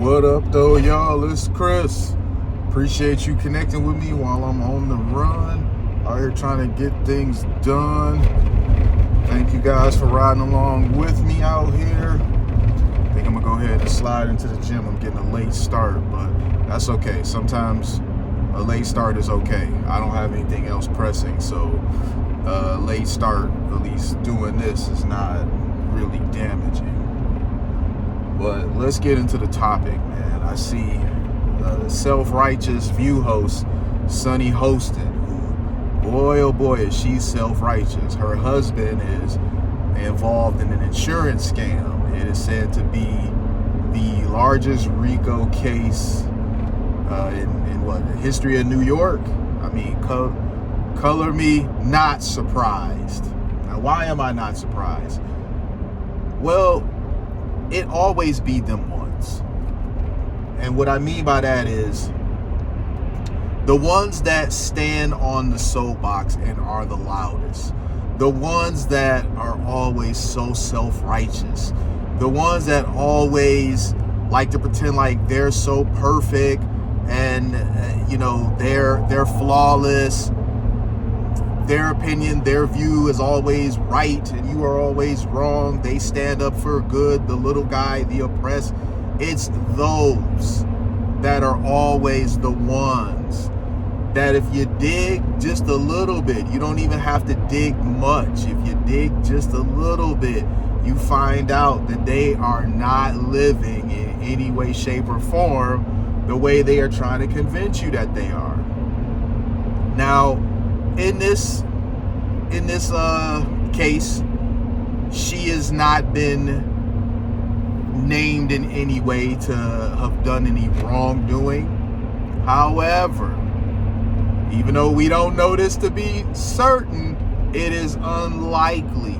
What up, though, y'all? It's Chris. Appreciate you connecting with me while I'm on the run. Out here trying to get things done. Thank you guys for riding along with me out here. I think I'm gonna go ahead and slide into the gym. I'm getting a late start, but that's okay. Sometimes a late start is okay. I don't have anything else pressing, so late start, at least doing this, is not really damaging. But let's get into the topic, man. I see self-righteous View host Sunny Hostin, who, boy oh boy, is she self-righteous. Her husband is involved in an insurance scam. It is said to be the largest RICO case in the history of New York. I mean, color me not surprised. Now, why am I not surprised? Well, it always be them ones. And what I mean by that is the ones that stand on the soapbox and are the loudest. The ones that are always so self-righteous. The ones that always like to pretend like they're so perfect and they're flawless. Their opinion, their view is always right and you are always wrong. They stand up for good, the little guy, the oppressed. It's those that are always the ones that if you dig just a little bit, you don't even have to dig much. If you dig just a little bit, you find out that they are not living in any way, shape, or form the way they are trying to convince you that they are. Now, in this case, she has not been named in any way to have done any wrongdoing. However, even though we don't know this to be certain, it is unlikely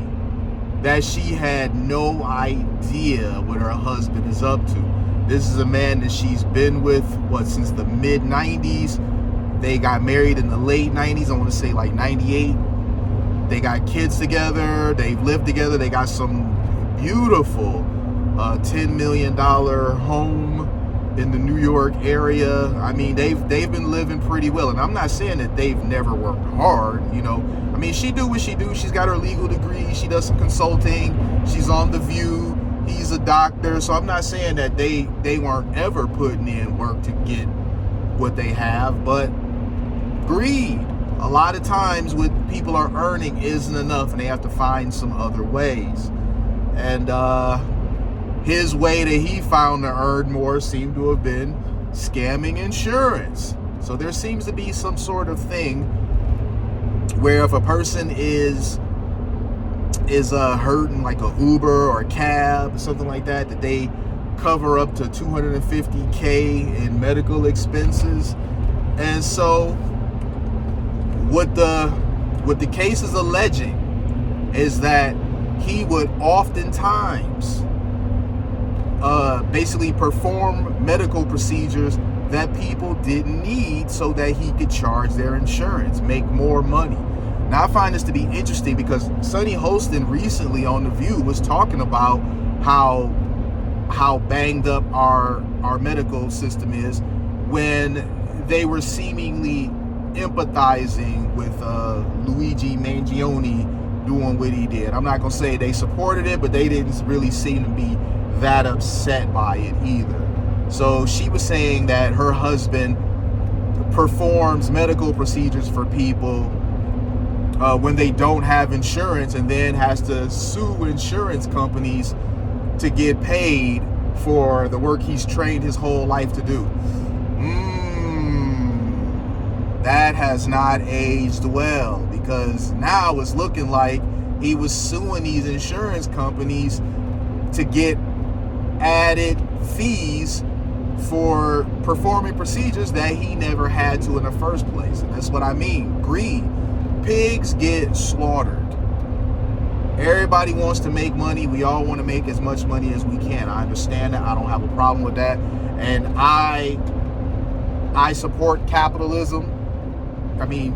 that she had no idea what her husband is up to. This is a man that she's been with, since the mid-90s. They got married in the late 90s, I want to say like 98. They got kids together, they've lived together, they got some beautiful $10 million home in the New York area. I mean, they've been living pretty well. And I'm not saying that they've never worked hard, I mean, she do what she do. She's got her legal degree, she does some consulting, she's on The View, he's a doctor. So I'm not saying that they weren't ever putting in work to get what they have, but greed, a lot of times what people are earning isn't enough and they have to find some other ways. And his way that he found to earn more seemed to have been scamming insurance. So there seems to be some sort of thing where if a person is hurting, like a Uber or a cab, something like that, that they cover up to $250K in medical expenses. And so what the case is alleging is that he would oftentimes basically perform medical procedures that people didn't need so that he could charge their insurance, make more money. Now, I find this to be interesting because Sunny Hostin recently on The View was talking about how banged up our medical system is when they were seemingly empathizing with Luigi Mangione doing what he did. I'm not gonna say they supported it, but they didn't really seem to be that upset by it either. So she was saying that her husband performs medical procedures for people when they don't have insurance, and then has to sue insurance companies to get paid for the work he's trained his whole life to do. That has not aged well, because now it's looking like he was suing these insurance companies to get added fees for performing procedures that he never had to in the first place. And that's what I mean. Greed. Pigs get slaughtered. Everybody wants to make money. We all want to make as much money as we can. I understand that. I don't have a problem with that. And I support capitalism. I mean,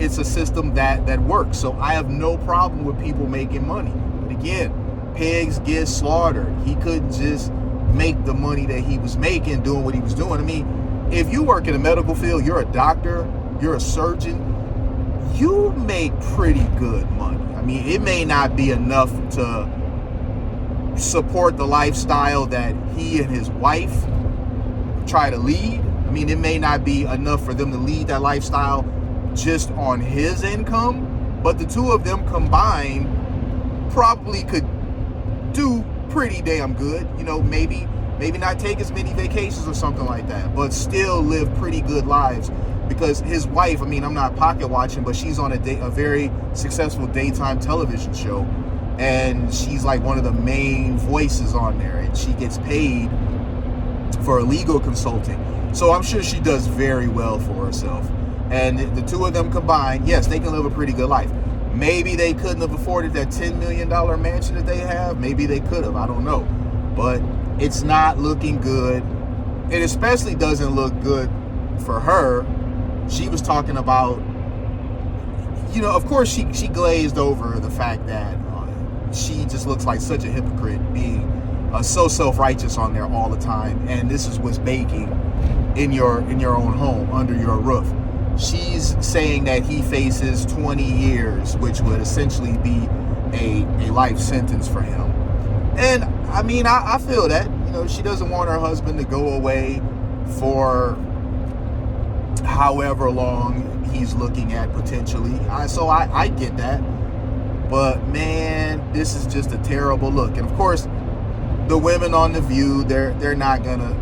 it's a system that works. So I have no problem with people making money. But again, pigs get slaughtered. He couldn't just make the money that he was making doing what he was doing. I mean, if you work in the medical field, you're a doctor, you're a surgeon, you make pretty good money. I mean, it may not be enough to support the lifestyle that he and his wife try to lead. I mean, it may not be enough for them to lead that lifestyle just on his income, but the two of them combined probably could do pretty damn good. You know, maybe not take as many vacations or something like that, but still live pretty good lives. Because his wife, I mean, I'm not pocket watching, but she's on a very successful daytime television show, and she's like one of the main voices on there, and she gets paid for legal consulting. So I'm sure she does very well for herself. And the two of them combined, yes, they can live a pretty good life. Maybe they couldn't have afforded that $10 million mansion that they have. Maybe they could have, I don't know. But it's not looking good. It especially doesn't look good for her. She was talking about, you know, of course she glazed over the fact that she just looks like such a hypocrite, being so self-righteous on there all the time. And this is what's baking in your own home, under your roof. She's saying that he faces 20 years, which would essentially be a life sentence for him. And I mean, I feel that, you know, she doesn't want her husband to go away for however long he's looking at potentially. So I get that. But man, this is just a terrible look. And of course, the women on The View, they're not gonna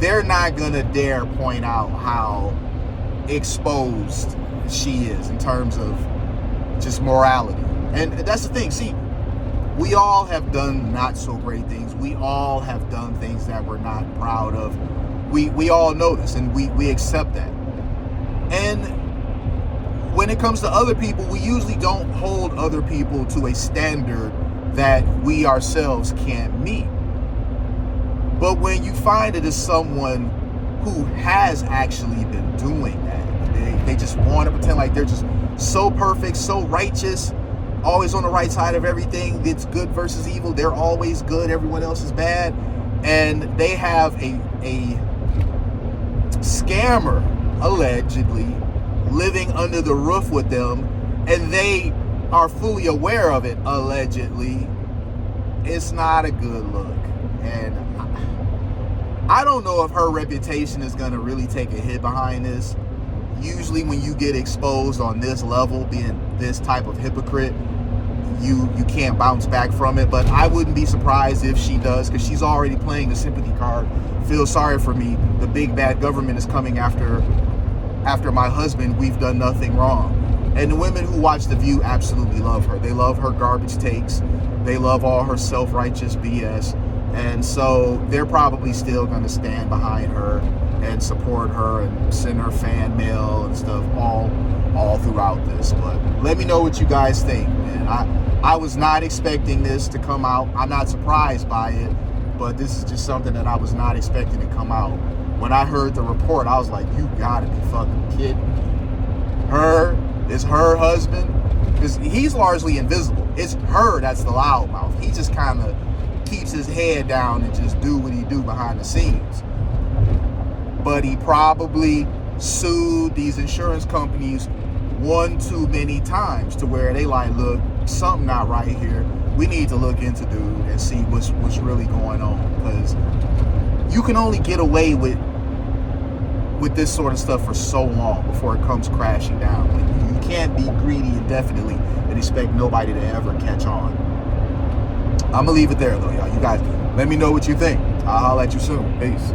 dare point out how exposed she is in terms of just morality. And that's the thing. See, we all have done not so great things. We all have done things that we're not proud of. We all know this, and we accept that. And when it comes to other people, we usually don't hold other people to a standard that we ourselves can't meet. But when you find it is someone who has actually been doing that, they just want to pretend like they're just so perfect, so righteous, always on the right side of everything. It's good versus evil. They're always good. Everyone else is bad. And they have a scammer, allegedly, living under the roof with them, and they are fully aware of it, allegedly. It's not a good look. And I don't know if her reputation is going to really take a hit behind this. Usually when you get exposed on this level, being this type of hypocrite, you can't bounce back from it. But I wouldn't be surprised if she does, because she's already playing the sympathy card. Feel sorry for me. The big bad government is coming after my husband. We've done nothing wrong. And the women who watch The View absolutely love her. They love her garbage takes. They love all her self-righteous BS. And so they're probably still going to stand behind her and support her and send her fan mail and stuff all throughout this. But let me know what you guys think, man. I was not expecting this to come out. I'm not surprised by it, but this is just something that I was not expecting to come out. When I heard the report, I was like, you gotta be fucking kidding me. It's her husband, because he's largely invisible. It's her that's the loudmouth. He just kind of keeps his head down and just do what he do behind the scenes. But he probably sued these insurance companies one too many times to where they like, look, something not right here. We need to look into dude and see what's really going on, because you can only get away with this sort of stuff for so long before it comes crashing down. Like, you can't be greedy indefinitely and expect nobody to ever catch on. I'm gonna leave it there though, y'all. You guys, let me know what you think. I'll holler at you soon. Peace.